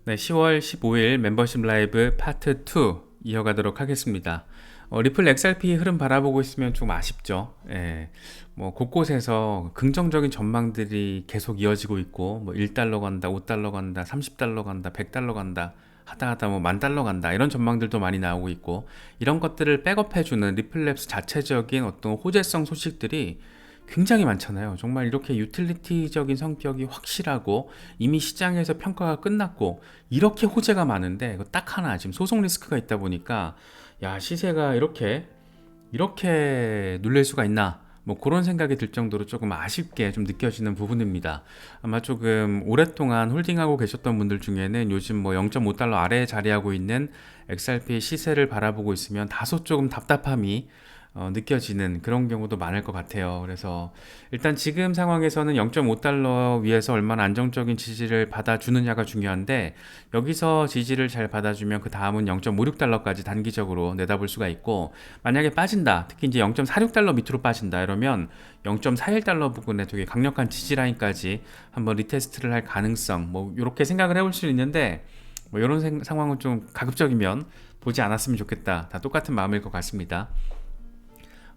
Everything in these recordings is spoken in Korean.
네, 10월 15일 멤버십 라이브 파트 2 이어가도록 하겠습니다. 리플 XRP 흐름 바라보고 있으면 좀 아쉽죠. 예, 뭐 곳곳에서 긍정적인 전망들이 계속 이어지고 있고, 뭐 1달러 간다, 5달러 간다, 30달러 간다, 100달러 간다, 하다 뭐 10,000달러 간다, 이런 전망들도 많이 나오고 있고, 이런 것들을 백업해주는 리플랩스 자체적인 어떤 호재성 소식들이 굉장히 많잖아요. 정말 이렇게 유틸리티적인 성격이 확실하고 이미 시장에서 평가가 끝났고 이렇게 호재가 많은데 딱 하나 지금 소송 리스크가 있다 보니까 야, 시세가 이렇게 눌릴 수가 있나, 뭐 그런 생각이 들 정도로 조금 아쉽게 좀 느껴지는 부분입니다. 아마 조금 오랫동안 홀딩하고 계셨던 분들 중에는 요즘 뭐 0.5달러 아래에 자리하고 있는 XRP의 시세를 바라보고 있으면 다소 조금 답답함이 느껴지는 그런 경우도 많을 것 같아요. 그래서 일단 지금 상황에서는 0.5달러 위에서 얼마나 안정적인 지지를 받아주느냐가 중요한데, 여기서 지지를 잘 받아주면 그 다음은 0.56달러까지 단기적으로 내다볼 수가 있고, 만약에 빠진다, 특히 이제 0.46달러 밑으로 빠진다 이러면 0.41달러 부근에 되게 강력한 지지 라인까지 한번 리테스트를 할 가능성, 뭐 이렇게 생각을 해볼 수 있는데, 뭐 이런 상황은 좀 가급적이면 보지 않았으면 좋겠다, 다 똑같은 마음일 것 같습니다.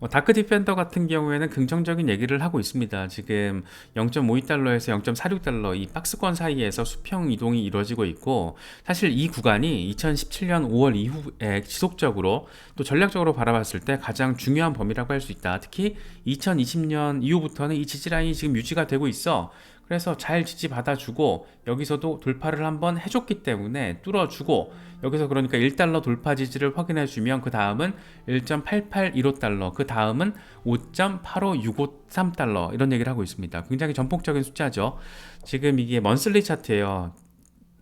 다크 디펜더 같은 경우에는 긍정적인 얘기를 하고 있습니다. 지금 0.52달러에서 0.46달러 이 박스권 사이에서 수평 이동이 이루어지고 있고, 사실 이 구간이 2017년 5월 이후에 지속적으로 또 전략적으로 바라봤을 때 가장 중요한 범위라고 할 수 있다. 특히 2020년 이후부터는 이 지지라인이 지금 유지가 되고 있어. 그래서 잘 지지받아주고 여기서도 돌파를 한번 해줬기 때문에 뚫어주고, 여기서 그러니까 1달러 돌파 지지를 확인해주면 그 다음은 1.8815달러, 그 다음은 5.85653달러, 이런 얘기를 하고 있습니다. 굉장히 전폭적인 숫자죠. 지금 이게 먼슬리 차트예요.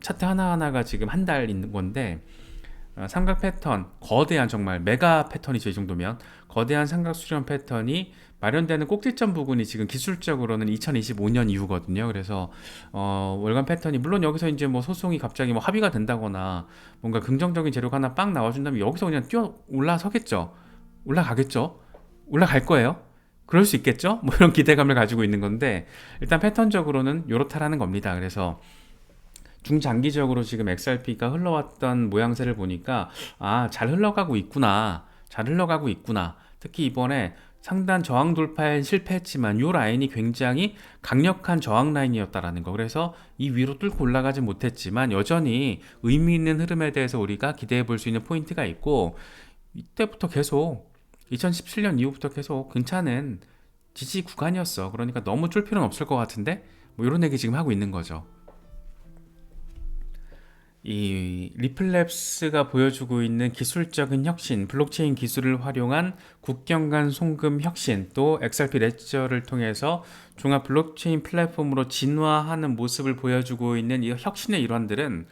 차트 하나하나가 지금 한 달 있는 건데, 삼각 패턴, 거대한 정말 메가 패턴이죠. 이 정도면 거대한 삼각 수렴 패턴이 마련되는 꼭지점 부분이 지금 기술적으로는 2025년 이후거든요. 그래서 월간 패턴이, 물론 여기서 이제 뭐 소송이 갑자기 뭐 합의가 된다거나 뭔가 긍정적인 재료가 하나 빵 나와준다면 여기서 그냥 뛰어 올라서겠죠. 올라가겠죠. 올라갈 거예요. 그럴 수 있겠죠. 뭐 이런 기대감을 가지고 있는 건데, 일단 패턴적으로는 요렇다라는 겁니다. 그래서 중장기적으로 지금 XRP가 흘러왔던 모양새를 보니까 잘 흘러가고 있구나. 잘 흘러가고 있구나. 특히 이번에 상단 저항 돌파에 실패했지만 이 라인이 굉장히 강력한 저항 라인이었다라는 거. 그래서 이 위로 뚫고 올라가지 못했지만 여전히 의미 있는 흐름에 대해서 우리가 기대해 볼 수 있는 포인트가 있고, 이때부터 계속 2017년 이후부터 계속 괜찮은 지지 구간이었어. 그러니까 너무 쫄 필요는 없을 것 같은데, 뭐 이런 얘기 지금 하고 있는 거죠. 이 리플랩스가 보여주고 있는 기술적인 혁신, 블록체인 기술을 활용한 국경 간 송금 혁신, 또 XRP 레저를 통해서 종합 블록체인 플랫폼으로 진화하는 모습을 보여주고 있는 이 혁신의 일환들은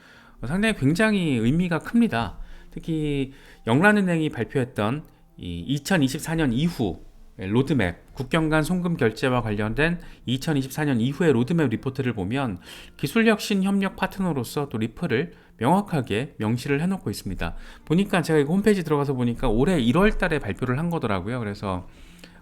상당히 굉장히 의미가 큽니다. 특히 영란은행이 발표했던 이 2024년 이후 로드맵, 국경 간 송금 결제와 관련된 2024년 이후의 로드맵 리포트를 보면 기술혁신 협력 파트너로서 또 리플을 명확하게 명시를 해놓고 있습니다. 보니까 제가 이거 홈페이지 들어가서 보니까 올해 1월 달에 발표를 한 거더라고요. 그래서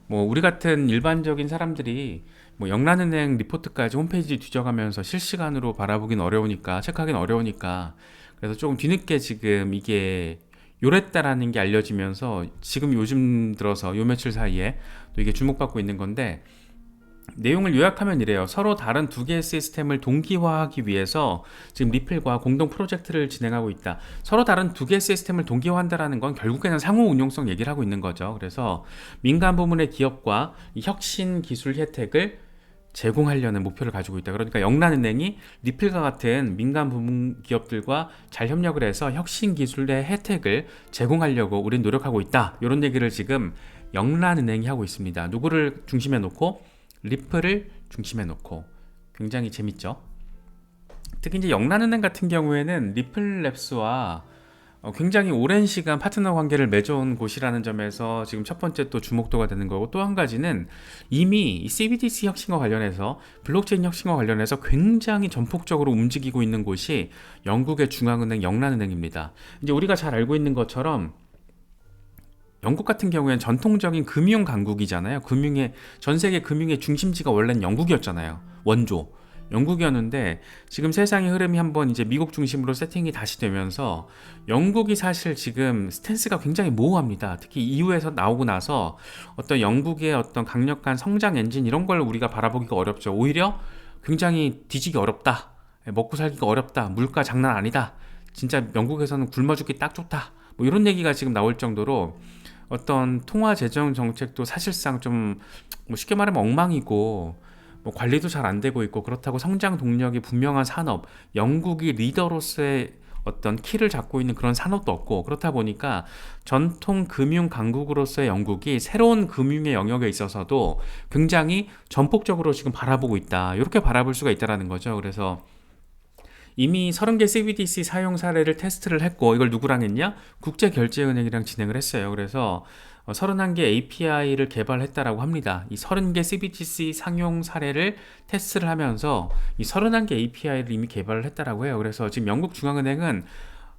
뭐 우리 같은 일반적인 사람들이 뭐 영란은행 리포트까지 홈페이지 뒤져가면서 실시간으로 바라보긴 어려우니까, 체크하긴 어려우니까, 그래서 조금 뒤늦게 지금 이게 요랬다라는 게 알려지면서 지금 요즘 들어서 요 며칠 사이에 또 이게 주목받고 있는 건데, 내용을 요약하면 이래요. 서로 다른 두 개의 시스템을 동기화하기 위해서 지금 리플과 공동 프로젝트를 진행하고 있다. 서로 다른 두 개의 시스템을 동기화한다는 건 결국에는 상호 운용성 얘기를 하고 있는 거죠. 그래서 민간 부문의 기업과 이 혁신 기술 혜택을 제공하려는 목표를 가지고 있다. 그러니까 영란은행이 리플과 같은 민간 부문 기업들과 잘 협력을 해서 혁신 기술의 혜택을 제공하려고 우린 노력하고 있다. 이런 얘기를 지금 영란은행이 하고 있습니다. 누구를 중심에 놓고? 리플을 중심에 놓고. 굉장히 재밌죠. 특히 이제 영란은행 같은 경우에는 리플랩스와 굉장히 오랜 시간 파트너 관계를 맺어온 곳이라는 점에서 지금 첫 번째 또 주목도가 되는 거고, 또 한 가지는 이미 이 CBDC 혁신과 관련해서, 블록체인 혁신과 관련해서 굉장히 전폭적으로 움직이고 있는 곳이 영국의 중앙은행 영란은행입니다. 이제 우리가 잘 알고 있는 것처럼 영국 같은 경우에는 전통적인 금융 강국이잖아요. 전 세계 금융의 중심지가 원래는 영국이었잖아요. 원조. 영국이었는데 지금 세상의 흐름이 한번 이제 미국 중심으로 세팅이 다시 되면서 영국이 사실 지금 스탠스가 굉장히 모호합니다. 특히 EU에서 나오고 나서 어떤 영국의 어떤 강력한 성장 엔진 이런 걸 우리가 바라보기가 어렵죠. 오히려 굉장히 뒤지기 어렵다. 먹고 살기가 어렵다. 물가 장난 아니다. 진짜 영국에서는 굶어 죽기 딱 좋다. 뭐 이런 얘기가 지금 나올 정도로 어떤 통화 재정 정책도 사실상 좀 뭐 쉽게 말하면 엉망이고 뭐 관리도 잘 안 되고 있고 그렇다고 성장 동력이 분명한 산업, 영국이 리더로서의 어떤 키를 잡고 있는 그런 산업도 없고 그렇다 보니까 전통 금융 강국으로서의 영국이 새로운 금융의 영역에 있어서도 굉장히 전폭적으로 지금 바라보고 있다. 이렇게 바라볼 수가 있다라는 거죠. 그래서 이미 30개 CBDC 사용 사례를 테스트를 했고 이걸 누구랑 했냐? 국제결제은행이랑 진행을 했어요. 그래서 31개 API를 개발했다라고 합니다. 이 30개 CBDC 상용 사례를 테스트를 하면서 이 31개 API를 이미 개발을 했다라고 해요. 그래서 지금 영국 중앙은행은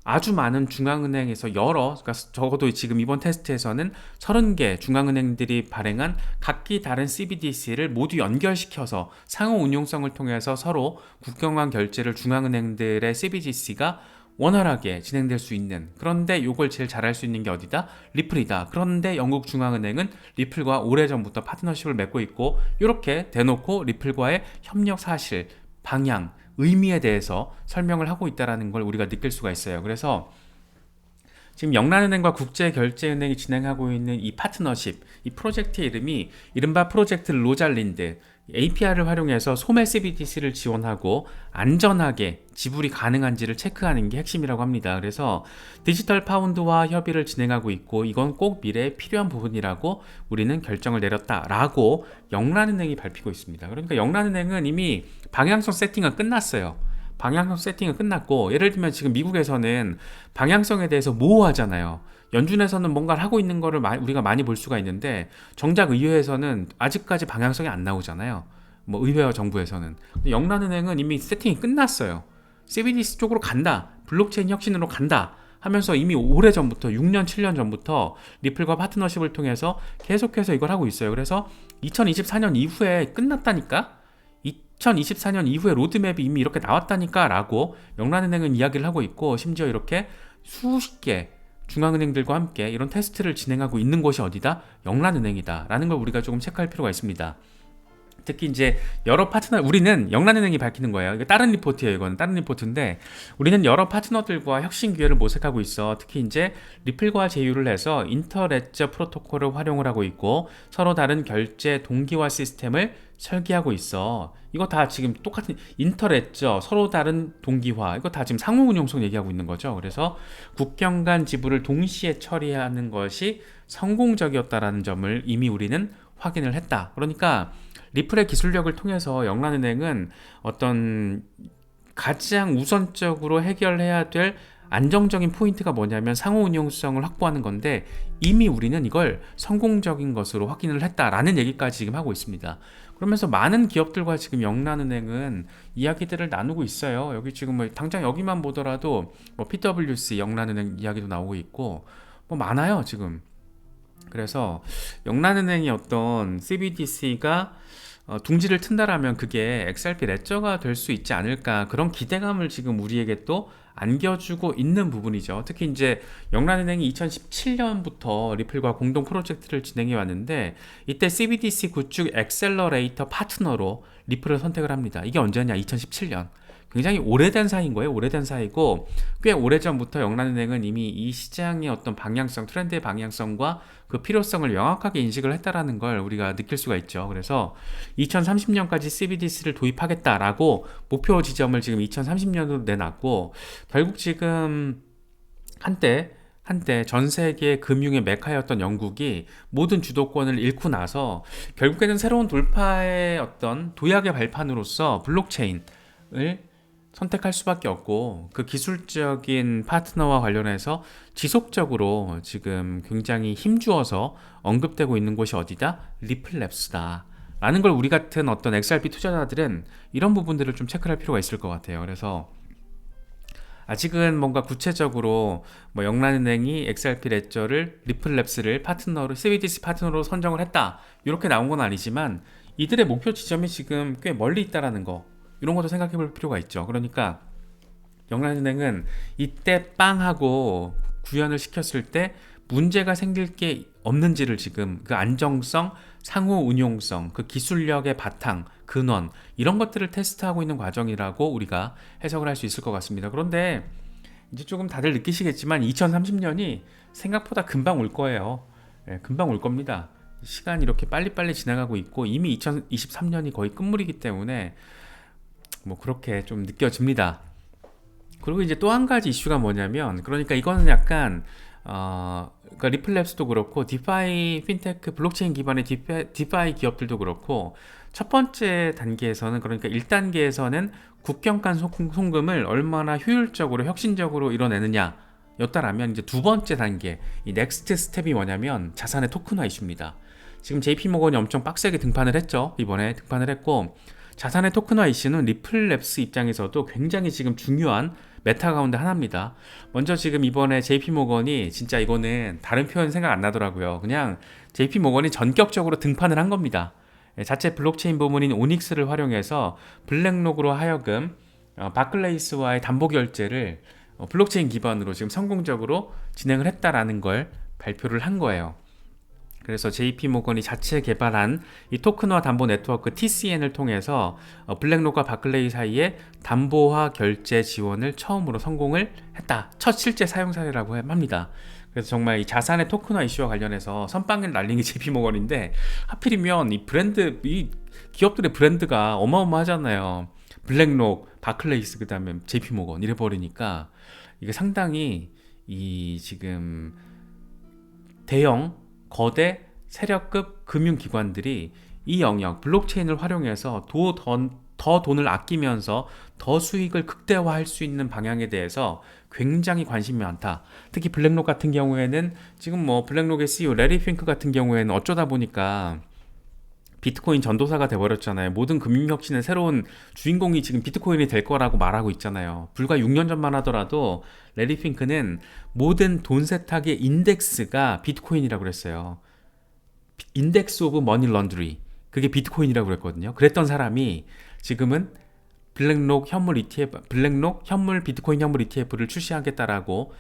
아주 많은 중앙은행에서 그러니까 적어도 지금 이번 테스트에서는 30개 중앙은행들이 발행한 각기 다른 CBDC를 모두 연결시켜서 상호 운용성을 통해서 서로 국경 간 결제를 중앙은행들의 CBDC가 원활하게 진행될 수 있는, 그런데 이걸 제일 잘할 수 있는 게 어디다? 리플이다. 그런데 영국 중앙은행은 리플과 오래전부터 파트너십을 맺고 있고 이렇게 대놓고 리플과의 협력 사실, 방향, 의미에 대해서 설명을 하고 있다는 걸 우리가 느낄 수가 있어요. 그래서 지금 영란은행과 국제결제은행이 진행하고 있는 이 파트너십, 이 프로젝트의 이름이 이른바 프로젝트 로잘린드, API를 활용해서 소매 CBDC를 지원하고 안전하게 지불이 가능한지를 체크하는 게 핵심이라고 합니다. 그래서 디지털 파운드와 협의를 진행하고 있고 이건 꼭 미래에 필요한 부분이라고 우리는 결정을 내렸다라고 영란은행이 밝히고 있습니다. 그러니까 영란은행은 이미 방향성 세팅은 끝났어요. 방향성 세팅은 끝났고, 예를 들면 지금 미국에서는 방향성에 대해서 모호하잖아요. 연준에서는 뭔가를 하고 있는 거를 우리가 많이 볼 수가 있는데 정작 의회에서는 아직까지 방향성이 안 나오잖아요. 뭐 의회와 정부에서는. 영란은행은 이미 세팅이 끝났어요. CBDC 쪽으로 간다. 블록체인 혁신으로 간다. 하면서 이미 오래전부터 6년, 7년 전부터 리플과 파트너십을 통해서 계속해서 이걸 하고 있어요. 그래서 2024년 이후에 끝났다니까? 2024년 이후에 로드맵이 이미 이렇게 나왔다니까 라고 영란은행은 이야기를 하고 있고, 심지어 이렇게 수십 개 중앙은행들과 함께 이런 테스트를 진행하고 있는 곳이 어디다? 영란은행이다 라는 걸 우리가 조금 체크할 필요가 있습니다. 특히 이제 여러 파트너, 우리는 영란은행이 밝히는 거예요. 이거 다른 리포트예요. 이건 다른 리포트인데 우리는 여러 파트너들과 혁신 기회를 모색하고 있어. 특히 이제 리플과 제휴를 해서 인터레저 프로토콜을 활용을 하고 있고 서로 다른 결제 동기화 시스템을 설계하고 있어. 이거 다 지금 똑같은 인터레저, 서로 다른 동기화, 이거 다 지금 상호 운용성 얘기하고 있는 거죠. 그래서 국경 간 지불을 동시에 처리하는 것이 성공적이었다라는 점을 이미 우리는 확인을 했다. 그러니까 리플의 기술력을 통해서 영란은행은 어떤 가장 우선적으로 해결해야 될 안정적인 포인트가 뭐냐면 상호 운용성을 확보하는 건데 이미 우리는 이걸 성공적인 것으로 확인을 했다라는 얘기까지 지금 하고 있습니다. 그러면서 많은 기업들과 지금 영란은행은 이야기들을 나누고 있어요. 여기 지금 뭐 당장 여기만 보더라도 뭐 PwC 영란은행 이야기도 나오고 있고 뭐 많아요 지금. 그래서 영란은행이 어떤 CBDC가 둥지를 튼다라면 그게 XRP 레저가 될 수 있지 않을까, 그런 기대감을 지금 우리에게 또 안겨주고 있는 부분이죠. 특히 이제 영란은행이 2017년부터 리플과 공동 프로젝트를 진행해 왔는데 이때 CBDC 구축 엑셀러레이터 파트너로 리플을 선택을 합니다. 이게 언제냐? 2017년. 굉장히 오래된 사이인 거예요. 오래된 사이고 꽤 오래전부터 영란은행은 이미 이 시장의 어떤 방향성, 트렌드의 방향성과 그 필요성을 명확하게 인식을 했다라는 걸 우리가 느낄 수가 있죠. 그래서 2030년까지 CBDC를 도입하겠다라고 목표 지점을 지금 2030년으로 내놨고, 결국 지금 한때 전 세계 금융의 메카였던 영국이 모든 주도권을 잃고 나서 결국에는 새로운 돌파의 어떤 도약의 발판으로서 블록체인을 선택할 수밖에 없고, 그 기술적인 파트너와 관련해서 지속적으로 지금 굉장히 힘주어서 언급되고 있는 곳이 어디다? 리플랩스다 라는 걸 우리 같은 어떤 XRP 투자자들은 이런 부분들을 좀 체크할 필요가 있을 것 같아요. 그래서 아직은 뭔가 구체적으로 뭐 영란은행이 XRP 레저를 리플랩스를 파트너로, CBDC 파트너로 선정을 했다 이렇게 나온 건 아니지만 이들의 목표 지점이 지금 꽤 멀리 있다라는 거, 이런 것도 생각해 볼 필요가 있죠. 그러니까 영란은행은 이때 빵 하고 구현을 시켰을 때 문제가 생길 게 없는지를 지금 그 안정성, 상호 운용성, 그 기술력의 바탕, 근원 이런 것들을 테스트하고 있는 과정이라고 우리가 해석을 할 수 있을 것 같습니다. 그런데 이제 조금 다들 느끼시겠지만 2030년이 생각보다 금방 올 거예요. 예, 금방 올 겁니다. 시간이 이렇게 빨리빨리 지나가고 있고 이미 2023년이 거의 끝물이기 때문에 뭐 그렇게 좀 느껴집니다. 그리고 이제 또 한 가지 이슈가 뭐냐면, 그러니까 이거는 약간 그러니까 리플랩스도 그렇고 디파이 핀테크 블록체인 기반의 디파이 기업들도 그렇고 첫 번째 단계에서는, 그러니까 1단계에서는 국경 간 송금을 얼마나 효율적으로 혁신적으로 이뤄내느냐 였다라면, 이제 두 번째 단계 이 넥스트 스텝이 뭐냐면 자산의 토큰화 이슈입니다. 지금 JP모건이 엄청 빡세게 등판을 했죠. 이번에 등판을 했고, 자산의 토큰화 이슈는 리플랩스 입장에서도 굉장히 지금 중요한 메타 가운데 하나입니다. 먼저 지금 이번에 JP모건이, 진짜 이거는 다른 표현 생각 안 나더라고요. 그냥 JP모건이 전격적으로 등판을 한 겁니다. 자체 블록체인 부문인 오닉스를 활용해서 블랙록으로 하여금 바클레이스와의 담보 결제를 블록체인 기반으로 지금 성공적으로 진행을 했다라는 걸 발표를 한 거예요. 그래서 JP모건이 자체 개발한 이 토큰화 담보 네트워크 TCN을 통해서 블랙록과 바클레이 사이에 담보화 결제 지원을 처음으로 성공을 했다. 첫 실제 사용 사례라고 합니다. 그래서 정말 이 자산의 토큰화 이슈와 관련해서 선빵을 날린 게 JP모건인데, 하필이면 이 브랜드, 이 기업들의 브랜드가 어마어마하잖아요. 블랙록, 바클레이스, 그 다음에 JP모건 이래 버리니까 이게 상당히 이 지금 대형 거대 세력급 금융기관들이 이 영역 블록체인을 활용해서 더 돈을 아끼면서 더 수익을 극대화할 수 있는 방향에 대해서 굉장히 관심이 많다. 특히 블랙록 같은 경우에는 지금 뭐 블랙록의 CEO 레리 핑크 같은 경우에는 어쩌다 보니까 비트코인 전도사가 돼버렸잖아요. 모든 금융혁신의 새로운 주인공이 지금 비트코인이 될 거라고 말하고 있잖아요. 불과 6년 전만 하더라도 레리 핑크는 모든 돈 세탁의 인덱스가 비트코인이라고 그랬어요. 인덱스 오브 머니 런드리, 그게 비트코인이라고 그랬거든요. 그랬던 사람이 지금은 블랙록 현물 ETF, 블랙록 현물 비트코인 현물 ETF를 출시하겠다라고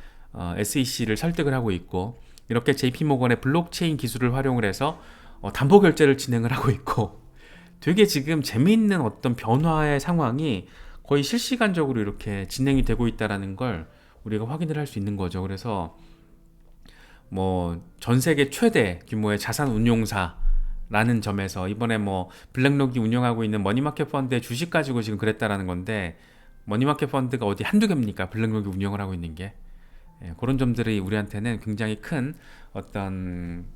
SEC를 설득을 하고 있고, 이렇게 JP모건의 블록체인 기술을 활용을 해서 담보 결제를 진행을 하고 있고, 되게 지금 재미있는 어떤 변화의 상황이 거의 실시간적으로 이렇게 진행이 되고 있다라는 걸 우리가 확인을 할 수 있는 거죠. 그래서 뭐 전 세계 최대 규모의 자산 운용사라는 점에서 이번에 뭐 블랙록이 운영하고 있는 머니마켓 펀드의 주식 가지고 지금 그랬다라는 건데, 머니마켓 펀드가 어디 한두 개입니까? 블랙록이 운영을 하고 있는 게. 그런 점들이 우리한테는 굉장히 큰 어떤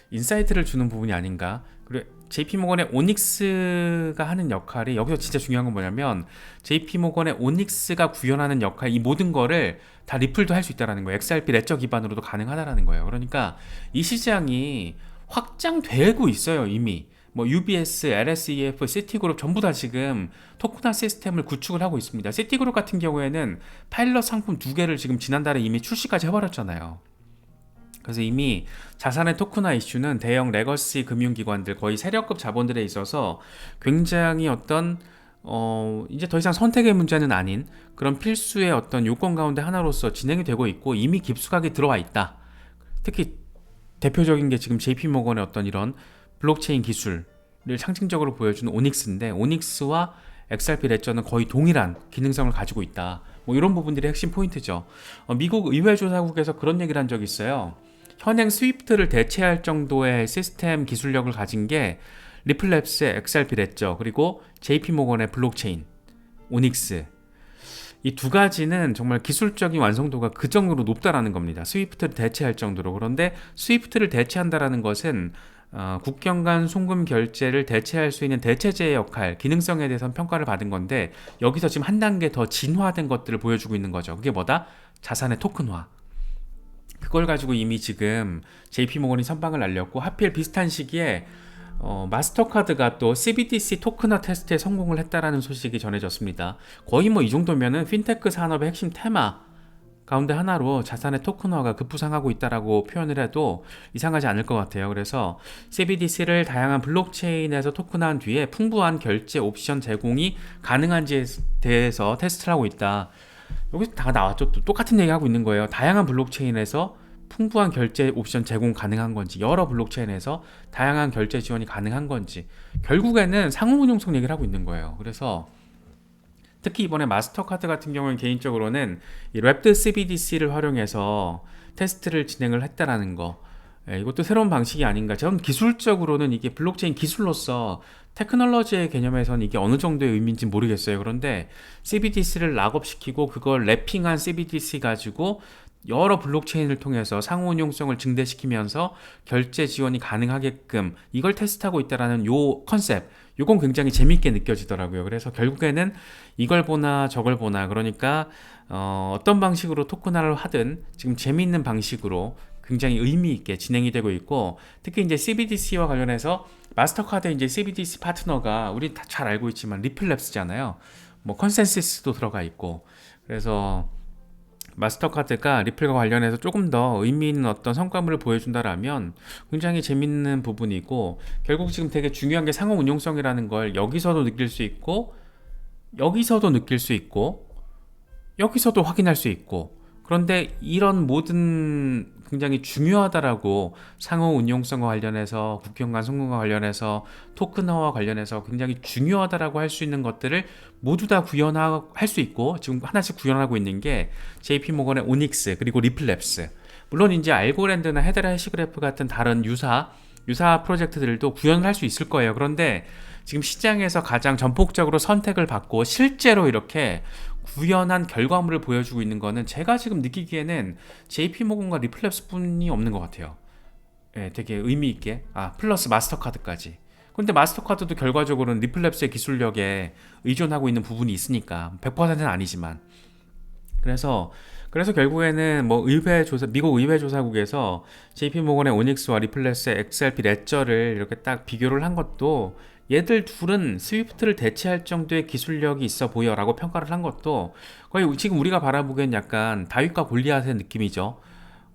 인사이트를 주는 부분이 아닌가. 그리고 JP모건의 오닉스가 하는 역할이 여기서 진짜 중요한 건 뭐냐면, JP모건의 오닉스가 구현하는 역할, 이 모든 거를 다 리플도 할 수 있다는 거예요. XRP 레저 기반으로도 가능하다라는 거예요. 그러니까 이 시장이 확장되고 있어요. 이미 뭐 UBS, LSEF, 시티그룹 전부 다 지금 토큰화 시스템을 구축을 하고 있습니다. 시티그룹 같은 경우에는 파일럿 상품 2개를 지금 지난달에 이미 출시까지 해버렸잖아요. 그래서 이미 자산의 토큰화 이슈는 대형 레거시 금융기관들, 거의 세력급 자본들에 있어서 굉장히 어떤 이제 더 이상 선택의 문제는 아닌 그런 필수의 어떤 요건 가운데 하나로서 진행이 되고 있고, 이미 깊숙하게 들어와 있다. 특히 대표적인 게 지금 JP모건의 어떤 이런 블록체인 기술을 상징적으로 보여주는 오닉스인데, 오닉스와 XRP 레저는 거의 동일한 기능성을 가지고 있다. 뭐 이런 부분들이 핵심 포인트죠. 미국 의회조사국에서 그런 얘기를 한 적이 있어요. 현행 스위프트를 대체할 정도의 시스템 기술력을 가진 게 리플랩스의 XRP 레저, 그리고 JP모건의 블록체인 오닉스, 이 두 가지는 정말 기술적인 완성도가 그 정도로 높다라는 겁니다. 스위프트를 대체할 정도로. 그런데 스위프트를 대체한다라는 것은 국경 간 송금 결제를 대체할 수 있는 대체제의 역할, 기능성에 대해서는 평가를 받은 건데, 여기서 지금 한 단계 더 진화된 것들을 보여주고 있는 거죠. 그게 뭐다? 자산의 토큰화. 그걸 가지고 이미 지금 JP모건이 선방을 날렸고, 하필 비슷한 시기에 마스터카드가 또 CBDC 토큰화 테스트에 성공을 했다라는 소식이 전해졌습니다. 거의 뭐 이 정도면은 핀테크 산업의 핵심 테마 가운데 하나로 자산의 토큰화가 급부상하고 있다라고 표현을 해도 이상하지 않을 것 같아요. 그래서 CBDC를 다양한 블록체인에서 토큰화한 뒤에 풍부한 결제 옵션 제공이 가능한지에 대해서 테스트를 하고 있다. 여기서 다 나왔죠. 또 똑같은 얘기 하고 있는 거예요. 다양한 블록체인에서 풍부한 결제 옵션 제공 가능한 건지, 여러 블록체인에서 다양한 결제 지원이 가능한 건지, 결국에는 상호 운용성 얘기를 하고 있는 거예요. 그래서 특히 이번에 마스터카드 같은 경우는 개인적으로는 이 랩드 CBDC를 활용해서 테스트를 진행을 했다라는 거, 이것도 새로운 방식이 아닌가. 전 기술적으로는 이게 블록체인 기술로서 테크놀로지의 개념에서는 이게 어느 정도의 의미인지 모르겠어요. 그런데 CBDC를 락업시키고 그걸 랩핑한 CBDC 가지고 여러 블록체인을 통해서 상호 운용성을 증대시키면서 결제 지원이 가능하게끔 이걸 테스트하고 있다라는 요 컨셉, 요건 굉장히 재밌게 느껴지더라고요. 그래서 결국에는 이걸 보나 저걸 보나, 그러니까 어떤 방식으로 토큰화를 하든 지금 재미있는 방식으로 굉장히 의미 있게 진행이 되고 있고, 특히 이제 CBDC와 관련해서 마스터카드 이제 CBDC 파트너가 우리 다 잘 알고 있지만 리플랩스잖아요. 뭐 컨센서스도 들어가 있고, 그래서 마스터카드가 리플과 관련해서 조금 더 의미 있는 어떤 성과물을 보여준다라면 굉장히 재밌는 부분이고, 결국 지금 되게 중요한 게 상호 운용성이라는 걸 여기서도 느낄 수 있고, 여기서도 느낄 수 있고, 여기서도 확인할 수 있고, 그런데 이런 모든 굉장히 중요하다라고 상호 운용성과 관련해서, 국경 간 송금과 관련해서, 토큰화와 관련해서 굉장히 중요하다라고 할 수 있는 것들을 모두 다 구현할 수 있고, 지금 하나씩 구현하고 있는 게 JP모건의 오닉스 그리고 리플랩스, 물론 이제 알고랜드나 헤드라 해시그래프 같은 다른 유사 프로젝트들도 구현을 할 수 있을 거예요. 그런데 지금 시장에서 가장 전폭적으로 선택을 받고 실제로 이렇게 구현한 결과물을 보여주고 있는 거는 제가 지금 느끼기에는 JP모건과 리플랩스 뿐이 없는 것 같아요. 되게 의미 있게, 플러스 마스터카드까지. 근데 마스터카드도 결과적으로는 리플랩스의 기술력에 의존하고 있는 부분이 있으니까 100%는 아니지만, 그래서 결국에는 뭐 미국 의회 조사국에서 JP모건의 오닉스와 리플랩스의 XRP 레저를 이렇게 딱 비교를 한 것도, 얘들 둘은 스위프트를 대체할 정도의 기술력이 있어 보여라고 평가를 한 것도 거의 지금 우리가 바라보기엔 약간 다윗과 골리앗의 느낌이죠.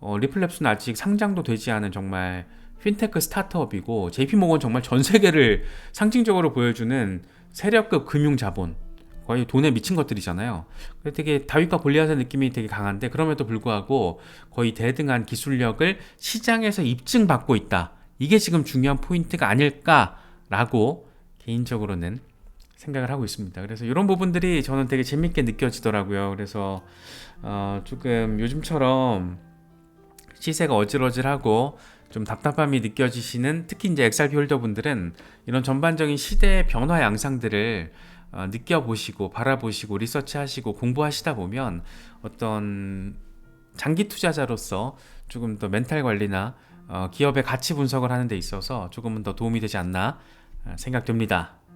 리플랩스는 아직 상장도 되지 않은 정말 핀테크 스타트업이고, JP모건 정말 전 세계를 상징적으로 보여주는 세력급 금융 자본, 거의 돈에 미친 것들이잖아요. 되게 다윗과 골리앗의 느낌이 되게 강한데, 그럼에도 불구하고 거의 대등한 기술력을 시장에서 입증받고 있다. 이게 지금 중요한 포인트가 아닐까라고 개인적으로는 생각을 하고 있습니다. 그래서 이런 부분들이 저는 되게 재밌게 느껴지더라고요. 그래서 조금 요즘처럼 시세가 어질어질하고 좀 답답함이 느껴지시는, 특히 이제 XRP 홀더분들은 이런 전반적인 시대의 변화 양상들을 느껴보시고 바라보시고 리서치하시고 공부하시다 보면 어떤 장기 투자자로서 조금 더 멘탈 관리나 기업의 가치 분석을 하는 데 있어서 조금은 더 도움이 되지 않나 생각됩니다.